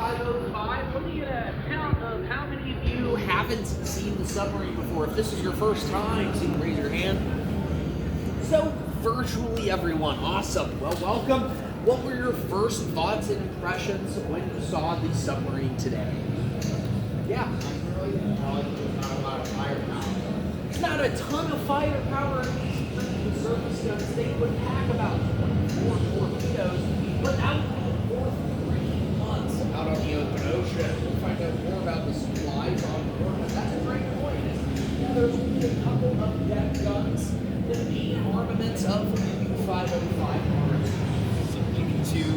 U505. Let me get a count of how many of you haven't seen the submarine before. If this is your first time, so you can raise your hand. So, virtually everyone. Awesome. Well, welcome. What were your first thoughts and impressions when you saw the submarine today? Yeah. It's not a ton of firepower. The surface guns, they would pack about 24 torpedoes, but out for 3 months out on the open ocean. We'll find out more about the supplies on board, but that's a great point. Yeah, there's only a couple of deck guns. The main armaments of the U505 are two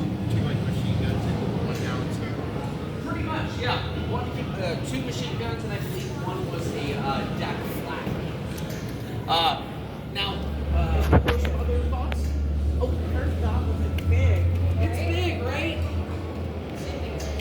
like machine guns and one down two. pretty much, yeah. Two machine guns, and I believe one was a deck flat. Now, some other thoughts? Oh, there's not one. Big. It's big, right?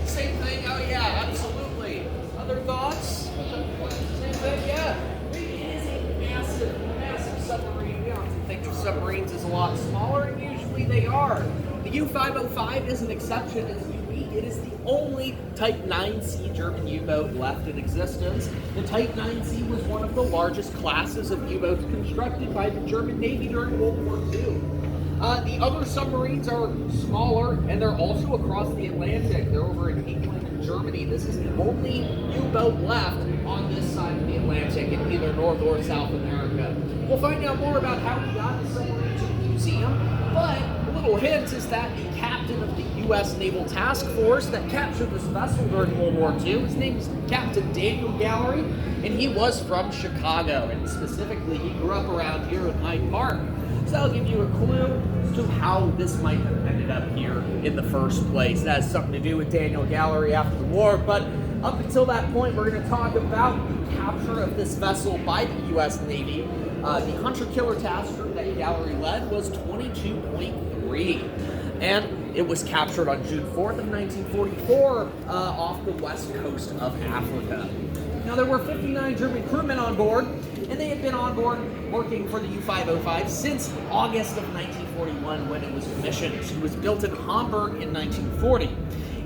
Same thing. Oh yeah, absolutely. Other thoughts? Same thing. Yeah. It is a massive submarine. We often think of submarines as a lot smaller, and usually they are. The U505 is an exception. It's unique. It is the only Type 9C German U-boat left in existence. The Type 9C was one of the largest classes of U-boats constructed by the German Navy during World War II. The other submarines are smaller, and they're also across the Atlantic. They're over in England and Germany. This is the only U-boat left on this side of the Atlantic in either North or South America. We'll find out more about how we got the submarine to the museum, but a little hint is that the captain of the U.S. Naval Task Force that captured this vessel during World War II, his name is Captain Daniel Gallery, and he was from Chicago, and specifically he grew up around here in Hyde Park. So I'll give you a clue as to how this might have ended up here in the first place. That has something to do with Daniel Gallery after the war, but up until that point, we're going to talk about the capture of this vessel by the U.S. Navy. The hunter-killer task group that Gallery led was 22.3, and it was captured on June 4th of 1944 off the west coast of Africa. Now, there were 59 German crewmen on board, and they had been on board working for the U505 since August of 1941 when it was commissioned. It was built in Hamburg in 1940.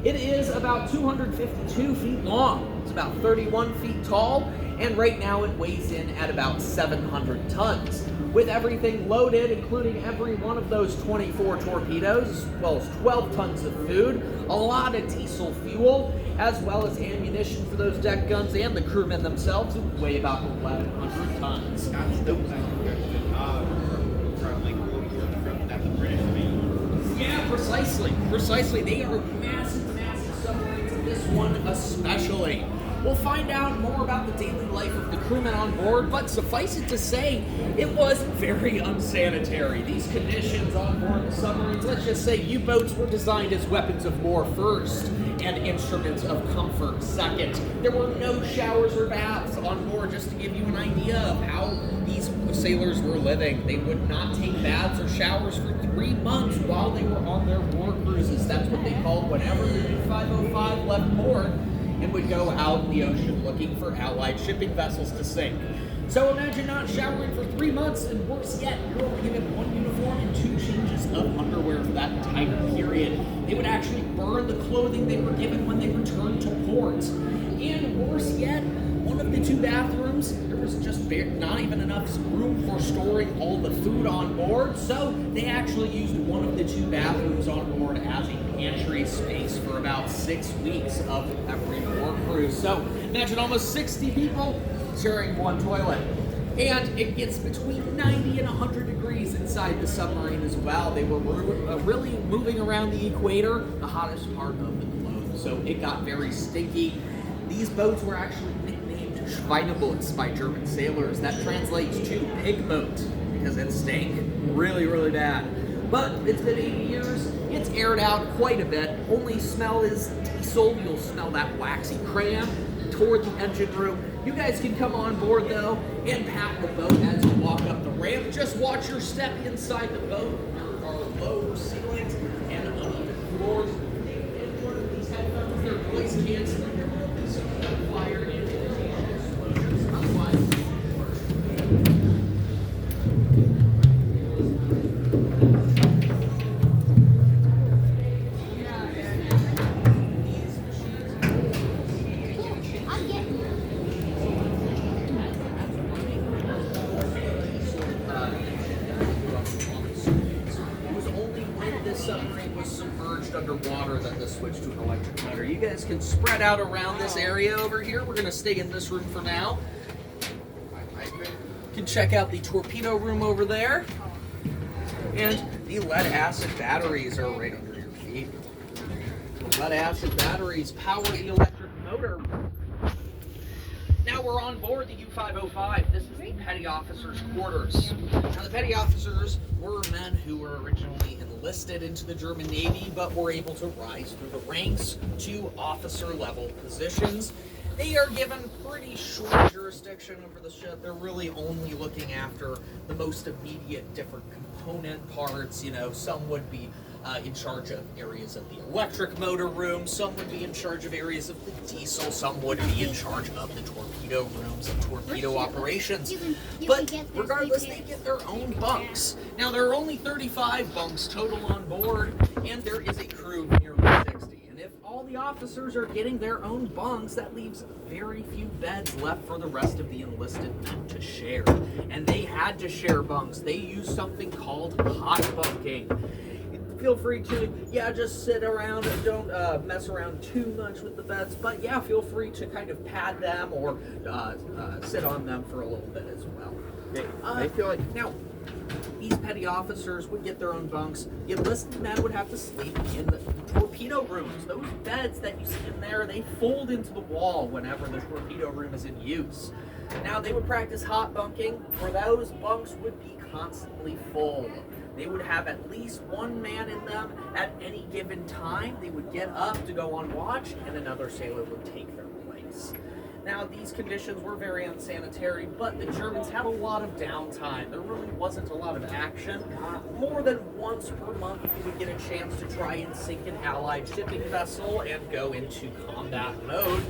It is about 252 feet long. It's about 31 feet tall, and right now it weighs in at about 700 tons. With everything loaded, including every one of those 24 torpedoes, as well as 12 tons of food, a lot of diesel fuel, as well as ammunition for those deck guns and the crewmen themselves, would weigh about 1,100 tons. That's the from like from that the British made. Yeah, precisely. They are massive submarines, and this one especially. We'll find out more about the daily life of the crewmen on board, but suffice it to say, it was very unsanitary. These conditions on board the submarines, let's just say U-boats were designed as weapons of war first, and instruments of comfort second. There were no showers or baths on board, just to give you an idea of how these sailors were living. They would not take baths or showers for 3 months while they were on their war cruises. That's what they called whenever the U505 left port and would go out in the ocean looking for Allied shipping vessels to sink. So imagine not showering for 3 months, and worse yet, you're only given one uniform and 2 changes of underwear for that entire period. They would actually burn the clothing they were given when they returned to port. And worse yet, one of the 2 bathrooms, there was just not even enough room for storing all the food on board, so they actually used one of the 2 bathrooms on board as a pantry space for about 6 weeks of every war cruise. So imagine almost 60 people sharing one toilet. And it gets between 90 and 100 degrees inside the submarine as well. They were really moving around the equator, the hottest part of the globe. So it got very stinky. These boats were actually nicknamed Schweineboots by German sailors. That translates to pig boat because it stank really, really bad. But it's been 80 years. It's aired out quite a bit. Only smell is diesel. You'll smell that waxy cram toward the engine room. You guys can come on board though and pat the boat as you walk up the ramp. Just watch your step inside the boat. There are low ceilings and uneven floors. And one of these headphones, they're noise canceling. There will be some fire and explosions. Otherwise, these machines fast underwater than the switch to an electric motor. You guys can spread out around this area over here. We're going to stay in this room for now. You can check out the torpedo room over there. And the lead acid batteries are right under your feet. The lead acid batteries power the electric motor. Now we're on board the U-505. This is the petty officers' quarters. Now the petty officers were men who were originally enlisted into the German Navy, but were able to rise through the ranks to officer level positions. They are given pretty short jurisdiction over the ship. They're really only looking after the most immediate different component parts. You know, some would be in charge of areas of the electric motor room, some would be in charge of areas of the diesel, some would be in charge of the torpedo rooms and torpedo operations. But regardless, they get their own bunks. Now, there are only 35 bunks total on board, and there is a crew of nearly 60. And if all the officers are getting their own bunks, that leaves very few beds left for the rest of the enlisted men to share. And they had to share bunks. They used something called hot bunking. Feel free to, just sit around and don't mess around too much with the beds, but feel free to kind of pad them or sit on them for a little bit as well. I feel like now, these petty officers would get their own bunks. The enlisted men would have to sleep in the torpedo rooms. Those beds that you see in there, they fold into the wall whenever the torpedo room is in use. Now, they would practice hot bunking, where those bunks would be constantly full. They would have at least one man in them at any given time. They would get up to go on watch, and another sailor would take their place. Now, these conditions were very unsanitary, but the Germans had a lot of downtime. There really wasn't a lot of action. More than once per month, you would get a chance to try and sink an Allied shipping vessel and go into combat mode.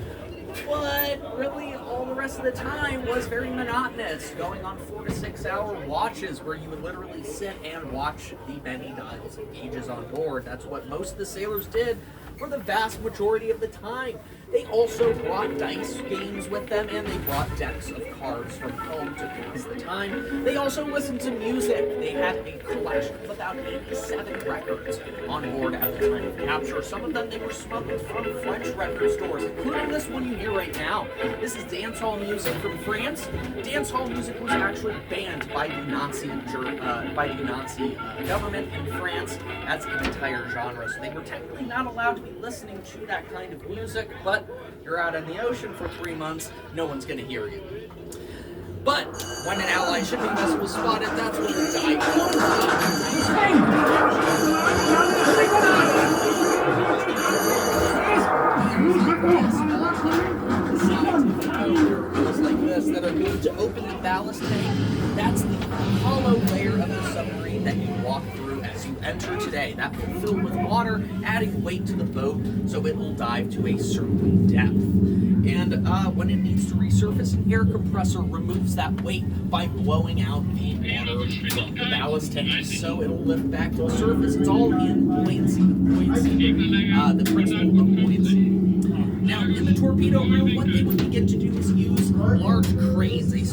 But really, all the rest of the time was very monotonous, going on 4 to 6 hour watches where you would literally sit and watch the many dials and gauges on board. That's what most of the sailors did for the vast majority of the time. They also brought dice games with them, and they brought decks of cards from home to pass the time. They also listened to music. They had a collection of about 87 records on board at the time of capture. Some of them they were smuggled from French record stores, including this one you hear right now. This is dancehall music from France. Dancehall music was actually banned by the Nazi government in France as an entire genre, so they were technically not allowed to be listening to that kind of music, but you're out in the ocean for 3 months, no one's going to hear you. But when an Allied shipping vessel was spotted, that's when the dive like this that are going to open the ballast tank. That's the hollow layer of the submarine that you walk through as you enter today. That will fill with water, adding weight to the boat, so it will dive to a certain depth. And when it needs to resurface, an air compressor removes that weight by blowing out the water from the ballast tank, so it'll lift back to the surface. It's all in buoyancy, the principle of buoyancy. Now, in the torpedo room, what they would begin to do is use large cranes. A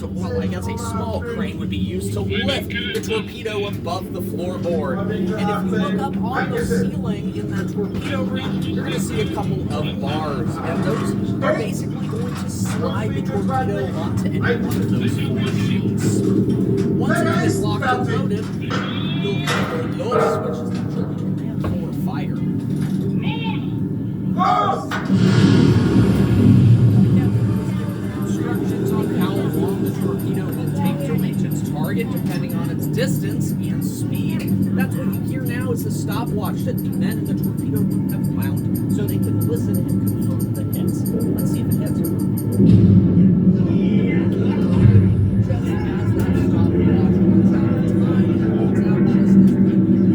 small crane would be used to lift the torpedo above the floorboard. And if you look up on the ceiling in that torpedo room, you're going to see a couple of bars. And those are basically going to slide the torpedo onto any one of those 4 sheets. Once it is locked and loaded, you'll hear the dos, which is the German command for fire. Instructions on how long the torpedo will take to reach its target, depending on its distance and speed. That's what you hear now is the stopwatch that the men in the torpedo room have wound, so they can listen and confirm the hits. Let's see if it hits. Just as that stopwatch runs out of time, it runs out just as quickly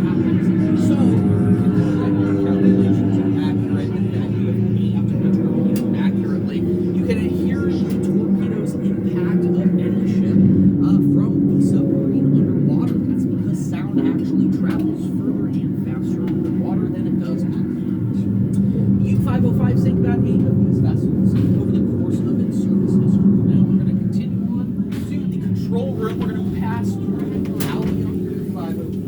happens. So, calculations are accurate and that you have aimed the torpedo accurately. You can hear the torpedo's impact of any ship from the submarine underwater. That's because sound actually travels further and faster underwater than it does on land. The U-505 sank about 8 of these vessels over the course of its service history. Now we're going to continue on to the control room. We're going to pass through the alley on the U-505.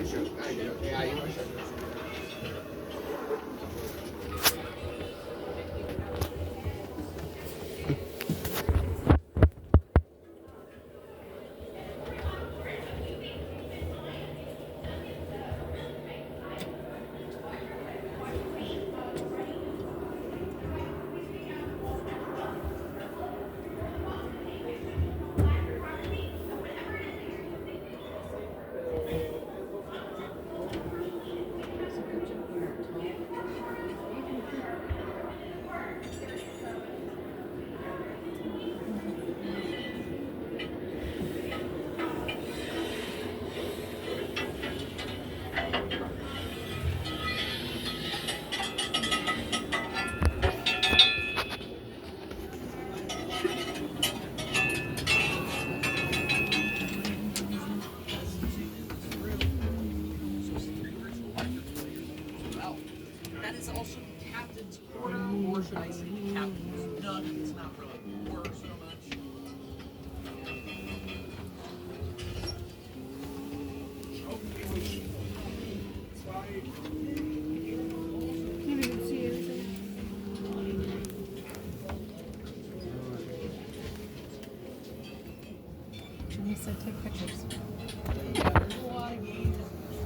I should. I do. Yeah, you should. Well, that is also the captain's quarter, or should I say the captain's nook. It's not really a quarter so much. He said take pictures.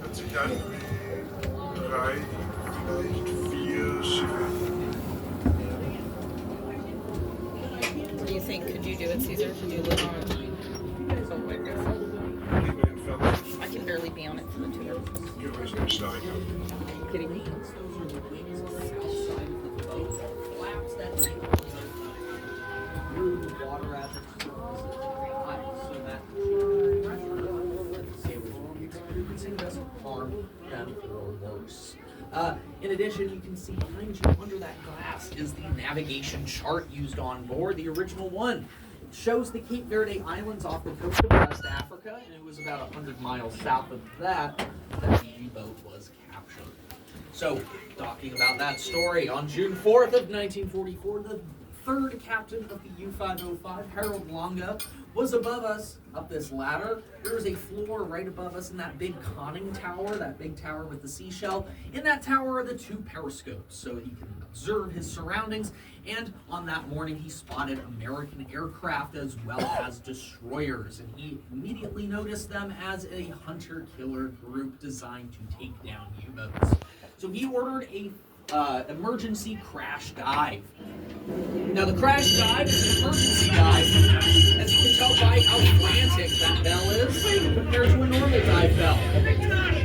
Hat sich an wie 3, vielleicht 4 Schiffe. What do you think? Could you do it, Caesar? Could you live on it? Lieber entfernt. I can barely be on it for the tour. Gewesen Steine. Are you kidding me? Those are the wings on the south side of the boat. Flaps that thing through the water as it swirls at high, so that it doesn't harm them or worse. In addition, you can see behind you under that glass is the navigation chart used on board, the original one. It shows the Cape Verde Islands off the coast of West Africa, and it was about 100 miles south of that the U-boat was captured. So, talking about that story, on June 4th of 1944, the third captain of the U-505, Harold Longa, was above us up this ladder. There was a floor right above us in that big conning tower, that big tower with the seashell. In that tower are the 2 periscopes, so he can observe his surroundings. And on that morning, he spotted American aircraft as well as destroyers, and he immediately noticed them as a hunter-killer group designed to take down U-boats. So he ordered a emergency crash dive. Now the crash dive is an emergency dive, as you can tell by how frantic that bell is compared to a normal dive bell.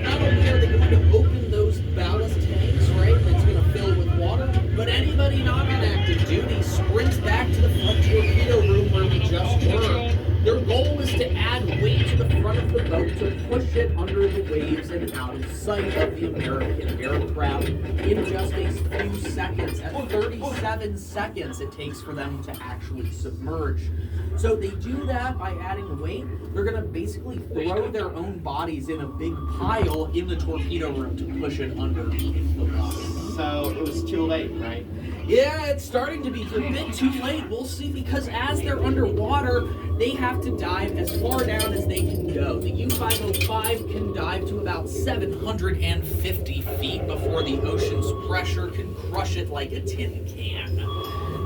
Not only are they going to open those ballast tanks, right, that's going to fill with water, but anybody not on active duty sprints back to the front torpedo room where we just were. Their goal is to add weight to the front of the boat to push it under the waves and out of sight of the American aircraft in just a few seconds. At 37 seconds it takes for them to actually submerge. So they do that by adding weight. They're going to basically throw their own bodies in a big pile in the torpedo room to push it underneath the water. So it was too late, right? Yeah, it's starting to be a bit too late. We'll see, because as they're underwater, they have to dive as far down as they can go. The U-505 can dive to about 750 feet before the ocean's pressure can crush it like a tin can.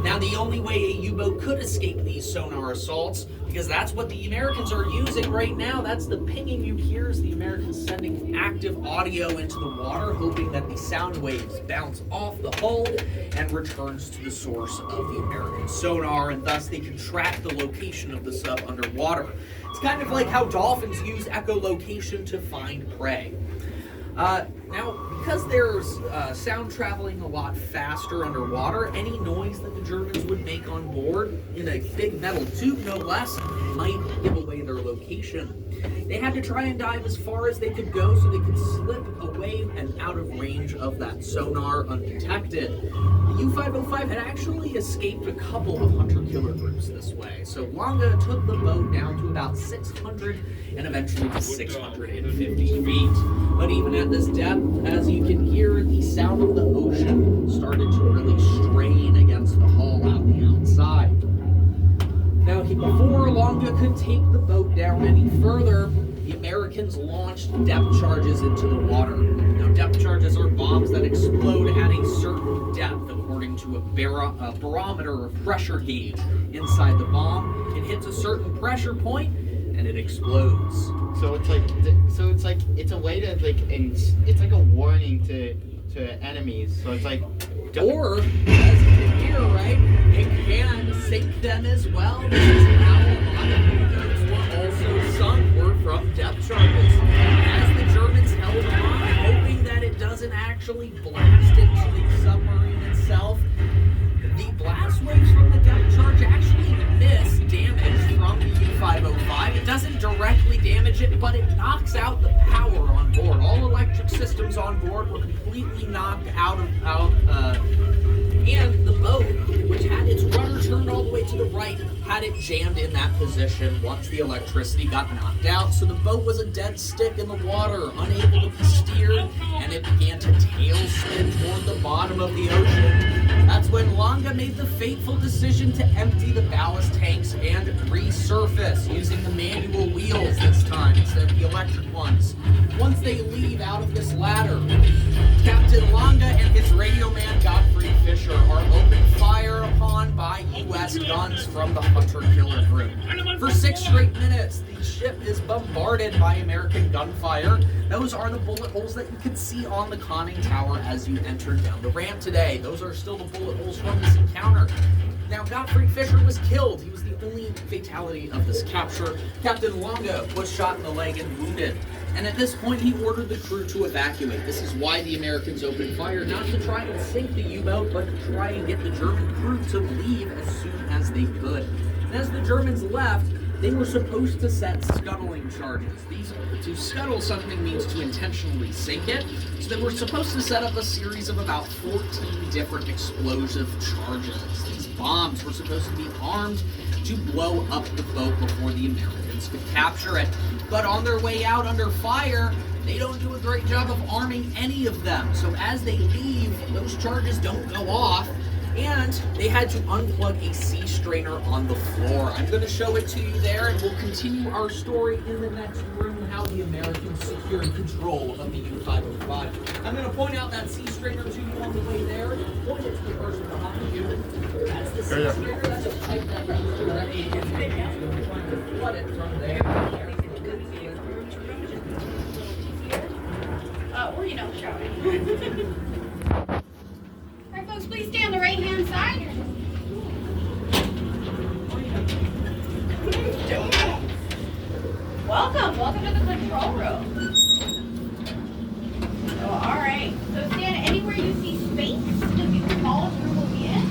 Now, the only way a U-boat could escape these sonar assaults, because that's what the Americans are using right now, that's the pinging you hear, is the Americans sending active audio into the water, hoping that the sound waves bounce off the hull and returns to the source of the American sonar, and thus they can track the location of the sub underwater. It's kind of like how dolphins use echolocation to find prey. Now, because there's sound traveling a lot faster underwater, any noise that the Germans would make on board, in a big metal tube no less, might give away their location. They had to try and dive as far as they could go so they could slip away and out of range of that sonar undetected. The U-505 had actually escaped a couple of hunter-killer groups this way, so Longa took the boat down to about 600 and eventually to 650 feet. But even at this depth, as you can hear, the sound of the ocean started to really strain against the hull out the outside. Now, before Longa could take the boat down any further, the Americans launched depth charges into the water. Now, depth charges are bombs that explode at a certain depth according to a barometer or pressure gauge inside the bomb. It hits a certain pressure point and it explodes. So it's like it's a way to it's like a warning to enemies. So it's like, Or, as you can hear, right, it can sink them as well. This is how a lot of U-boats were also sunk, were from depth charges. As the Germans held on, hoping that it doesn't actually blast into the submarine itself, the blast waves from the depth charge actually miss damage from the U-505. It doesn't directly damage it, but it knocks out the power on board. All electric systems on board were completely knocked out. And the boat, which had its rudder turned all the way to the right, had it jammed in that position once the electricity got knocked out. So the boat was a dead stick in the water, unable to be steered, and it began to tailspin toward the bottom of the ocean. That's when Longa made the fateful decision to empty the ballast tanks and resurface using the manual wheels this time instead of the electric ones. Once they leave out of this ladder, Captain Longa and his radio man Godfrey Fisher are opened fire upon by U.S. guns from the hunter-killer group. For 6 straight minutes, the ship is bombarded by American gunfire. Those are the bullet holes that you can see on the conning tower as you enter down the ramp today. Those are still the bullet holes from this encounter. Now, Godfrey Fisher was killed. He was the only fatality of this capture. Captain Longa was shot in the leg and wounded. And at this point, he ordered the crew to evacuate. This is why the Americans opened fire, not to try and sink the U-boat, but to try and get the German crew to leave as soon as they could. And as the Germans left, they were supposed to set scuttling charges. To scuttle something means to intentionally sink it. So they were supposed to set up a series of about 14 different explosive charges. These bombs were supposed to be armed to blow up the boat before the Americans could capture it. But on their way out under fire, they don't do a great job of arming any of them. So as they leave, those charges don't go off, and they had to unplug a sea strainer on the floor. I'm going to show it to you there, and we'll continue our story in the next room, how the Americans secured control of the U-505. I'm going to point out that sea strainer to you on the way there, and point it to the person behind you. That's the sea strainer. That's a pipe that runs directly into the tank. We're trying to flood it from there. Showing. Alright, folks, please stay on the right-hand side. Welcome to the control room. So, alright, so stand anywhere you see space, because the smallest room will be in.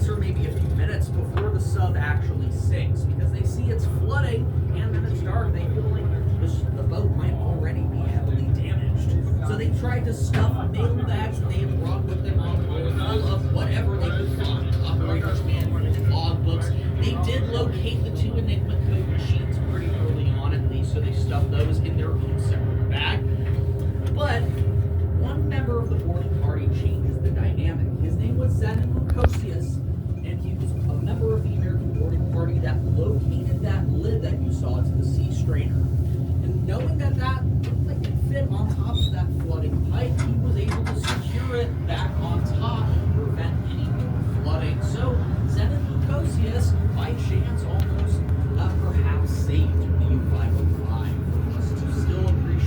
Or maybe a few minutes before the sub actually sinks, because they see it's flooding and then it's dark. They feel like the boat might already be heavily damaged. So they tried to stuff mail bags that they had brought with them on board full of whatever they could find. Operators manuals, logbooks. They did locate the 2 Enigma code machines pretty early on, at least, so they stuffed those in their own separate bag. But one member of the boarding party changes the dynamic. His name was Zenon Lukosius, and he was a member of the American boarding party that located that lid that you saw to the sea strainer. And knowing that that looked like it fit on top of that flooding pipe, he was able to secure it back on top to prevent any more flooding. So Zenon Lukosius, by chance, almost perhaps saved the U-505. For us to still appreciate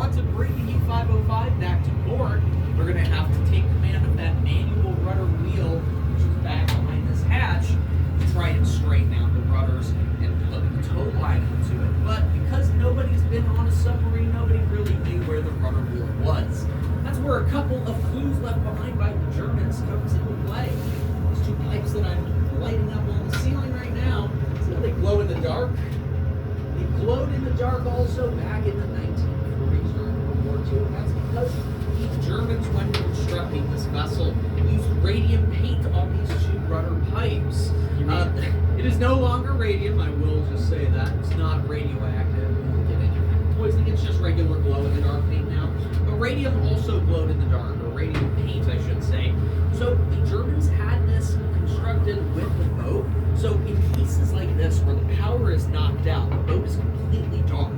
want to bring the U-505 back to port, they're going to have to take command of that manual rudder wheel, which is back behind this hatch, to try and straighten out the rudders and put a tow line into it. But because nobody's been on a submarine, nobody really knew where the rudder wheel was. That's where a couple of clues left behind by the Germans comes into play. These two pipes that I'm lighting up on the ceiling right now, see how they glow in the dark? They glowed in the dark also back in the 1940s during World War II. And that's because the Germans, when constructing this vessel, used radium paint on these two rudder pipes. It is no longer radium, I will just say that. It's not radioactive. It won't get any poisoning. It's just regular glow-in-the-dark paint now. But radium also glowed in the dark, or radium paint, I should say. So the Germans had this constructed with the boat. So in cases like this, where the power is knocked out, the boat is completely dark,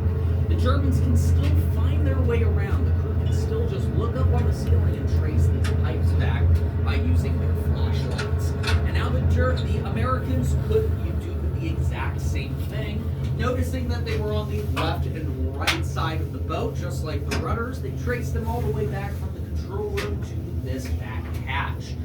the Germans can still find their way around. The crew can still just look up on the ceiling and trace these pipes back by using their flashlights. And now the Americans could do the exact same thing. Noticing that they were on the left and right side of the boat, just like the rudders, they traced them all the way back from the control room to this back hatch.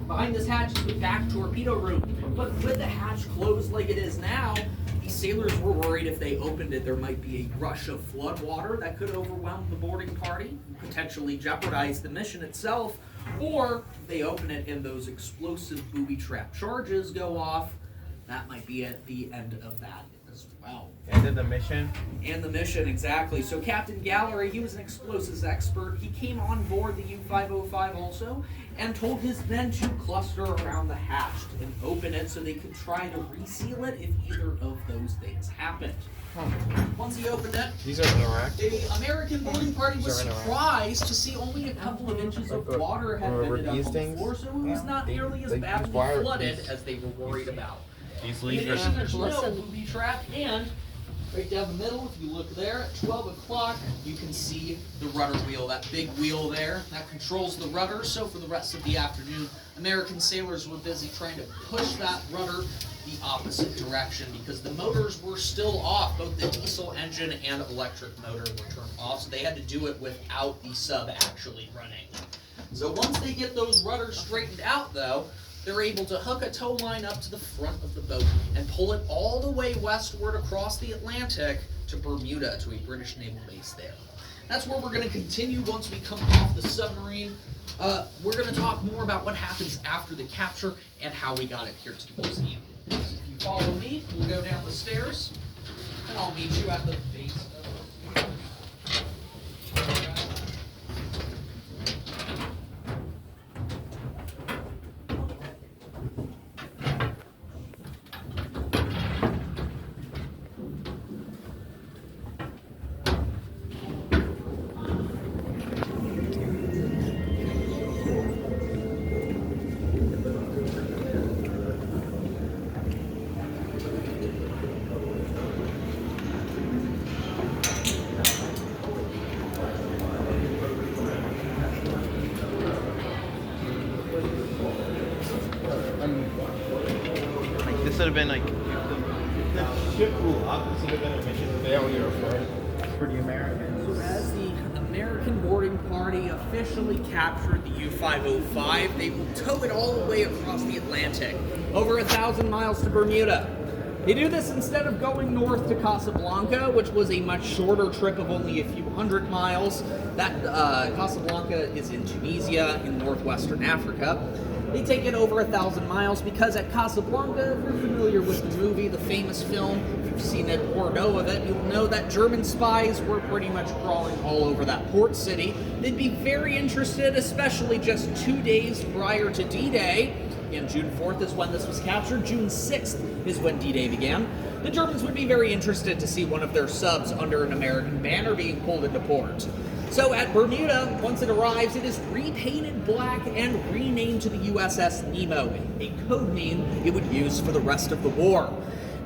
Behind this hatch is the back torpedo room, but with the hatch closed like it is now, the sailors were worried if they opened it, there might be a rush of flood water that could overwhelm the boarding party, potentially jeopardize the mission itself, or if they open it and those explosive booby trap charges go off, that might be at the end of that as well. Ended the mission. And the mission, exactly. So Captain Gallery, he was an explosives expert. He came on board the U-505 also and told his men to cluster around the hatch and open it so they could try to reseal it if either of those things happened. Once he opened it, These are interactive. the American boarding party was These are surprised to see only a couple of inches of water had Remember vented up these on the things? floor, so it was not nearly as These badly wire- flooded as they were worried about. These In leaves addition, are there's no booby trap, and right down the middle, if you look there, at 12 o'clock, you can see the rudder wheel, that big wheel there, that controls the rudder. So for the rest of the afternoon, American sailors were busy trying to push that rudder the opposite direction because the motors were still off. Both the diesel engine and electric motor were turned off, so they had to do it without the sub actually running. So once they get those rudders straightened out, though, they're able to hook a tow line up to the front of the boat and pull it all the way westward across the Atlantic to Bermuda, to a British naval base there. That's where we're going to continue once we come off the submarine. We're going to talk more about what happens after the capture and how we got it here to the museum. So if you follow me, we'll go down the stairs, and I'll meet you at the base of the like this would have been like if the ship blew up. This would have been a mission failure for the Americans. So as the American boarding party officially captured the U-505, they will tow it all the way across the Atlantic, over 1,000 miles to Bermuda. They do this instead of going north to Casablanca, which was a much shorter trip of only a few hundred miles. That Casablanca is in Tunisia, in northwestern Africa. They take it over 1,000 miles because at Casablanca, if you're familiar with the movie, the famous film, if you've seen it or know of it, you'll know that German spies were pretty much crawling all over that port city. They'd be very interested, especially just 2 days prior to D-Day. And June 4th is when this was captured. June 6th is when D-Day began. The Germans would be very interested to see one of their subs under an American banner being pulled into port. So at Bermuda, once it arrives, it is repainted black and renamed to the USS Nemo, a code name it would use for the rest of the war.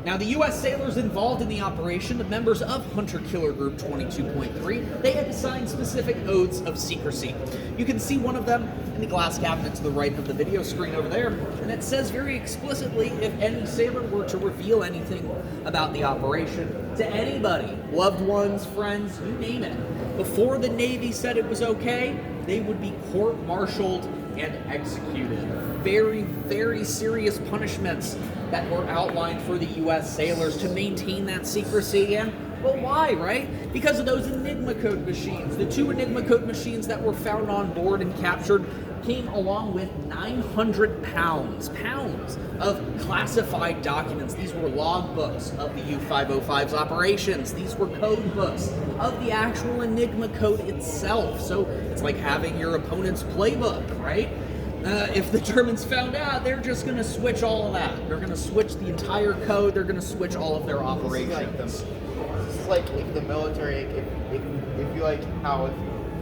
Now, the U.S. sailors involved in the operation, the members of Hunter Killer Group 22.3, they had to sign specific oaths of secrecy. You can see one of them in the glass cabinet to the right of the video screen over there, and it says very explicitly if any sailor were to reveal anything about the operation to anybody, loved ones, friends, you name it, before the Navy said it was okay, they would be court-martialed and executed. Very, very serious punishments that were outlined for the U.S. sailors to maintain that secrecy. And, well, why, right? Because of those Enigma code machines. The 2 Enigma code machines that were found on board and captured came along with 900 pounds of classified documents. These were log books of the U-505's operations. These were code books of the actual Enigma code itself. So it's like having your opponent's playbook, right? If the Germans found out, they're just going to switch all of that. They're going to switch the entire code. They're going to switch all of their operations. It's like if the military, if you like how if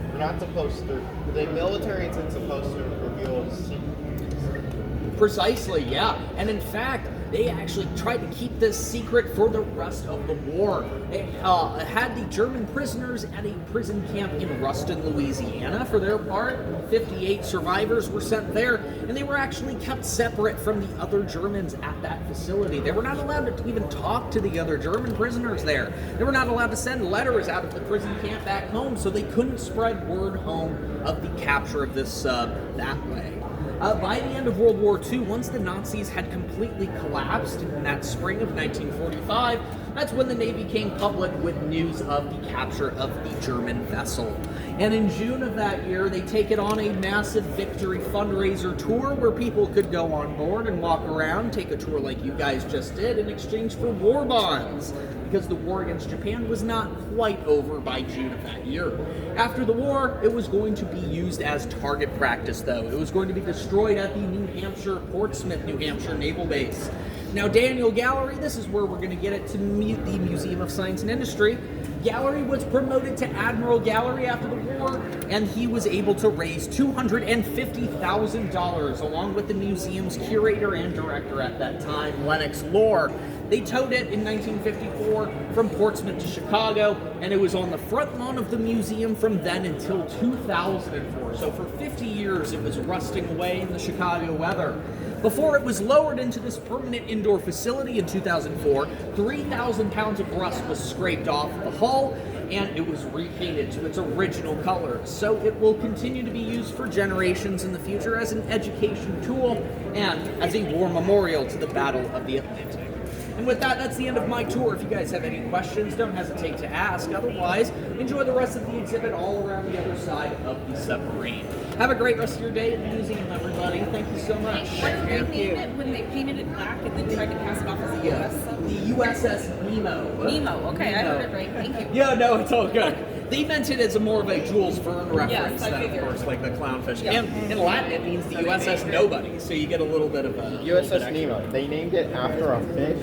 you're not supposed to, the military isn't supposed to reveal secrets. Precisely, yeah. And in fact, they actually tried to keep this secret for the rest of the war. They had the German prisoners at a prison camp in Ruston, Louisiana for their part. 58 survivors were sent there, and they were actually kept separate from the other Germans at that facility. They were not allowed to even talk to the other German prisoners there. They were not allowed to send letters out of the prison camp back home, so they couldn't spread word home of the capture of this that way. By the end of World War II, once the Nazis had completely collapsed in that spring of 1945, that's when the Navy came public with news of the capture of the German vessel. And in June of that year, they take it on a massive victory fundraiser tour where people could go on board and walk around, take a tour like you guys just did, in exchange for war bonds, because the war against Japan was not quite over by June of that year. After the war, it was going to be used as target practice, though. It was going to be destroyed at the New Hampshire, Portsmouth, New Hampshire Naval Base. Now, Daniel Gallery, this is where we're going to get it to the Museum of Science and Industry. Gallery was promoted to Admiral Gallery after the war, and he was able to raise $250,000 along with the museum's curator and director at that time, Lennox Lore. They towed it in 1954 from Portsmouth to Chicago, and it was on the front lawn of the museum from then until 2004. So for 50 years, it was rusting away in the Chicago weather. Before it was lowered into this permanent indoor facility in 2004, 3,000 pounds of rust was scraped off the hull, and it was repainted to its original colors. So it will continue to be used for generations in the future as an education tool and as a war memorial to the Battle of the Atlantic. And with that, that's the end of my tour. If you guys have any questions, don't hesitate to ask. Otherwise, enjoy the rest of the exhibit all around the other side of the submarine. Have a great rest of your day at the museum, everybody. Thank you so much. What did they name it when they painted it black and then tried to pass it off as a US sub? The USS Nemo. Nemo. Okay, I heard it right. Thank you. Yeah, no, it's all good. They meant it as a more of a Jules Verne reference I than, of figured. course, like the clownfish. Yeah. And in Latin, it means the USS Nobody, so you get a little bit of a... USS Nemo. They named it after a fish.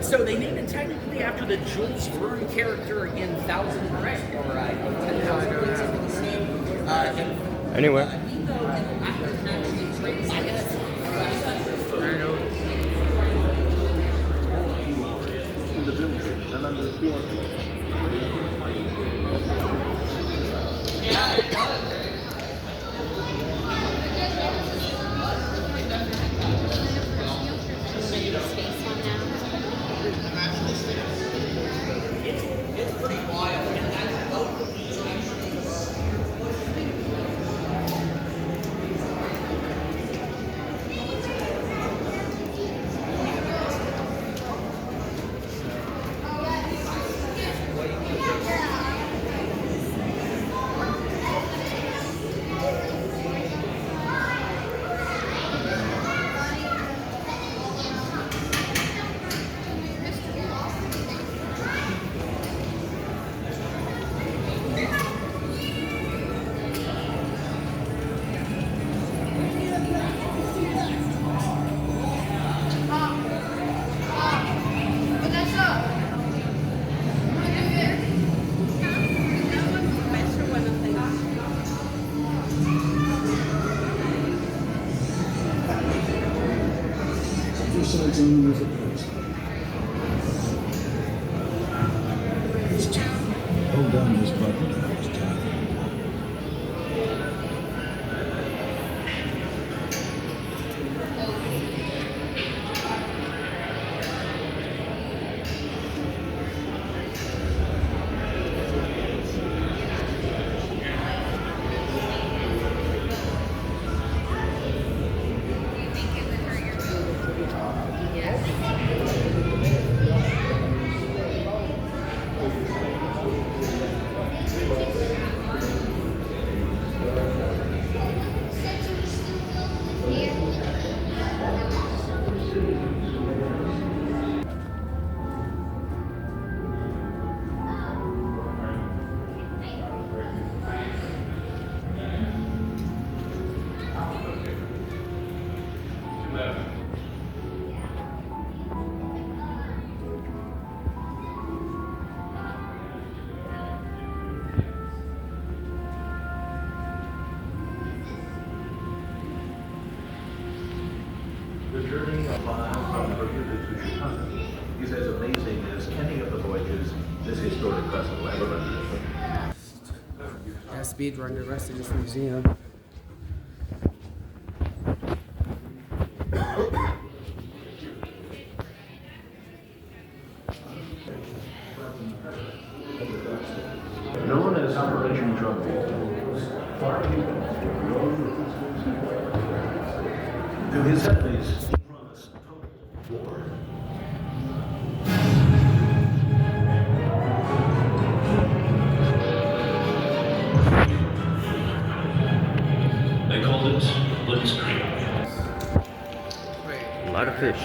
So they named it technically after the Jules Verne character in Thousand Threads, or 10,000 Leagues Under the Sea. Anyway. Nemo in Latin actually translates In the building and under the floor. it's pretty wild. And that's both of these Two sides on the approach. on this button to help us tap. The journey of miles from Bermuda to Chicago is as amazing as any of the voyages this historic vessel ever undertook. Got speed run the rest of this museum. Known as Operation Drumroll, to his enemies, he promised total war. They called it Blitzkrieg. A lot of fish.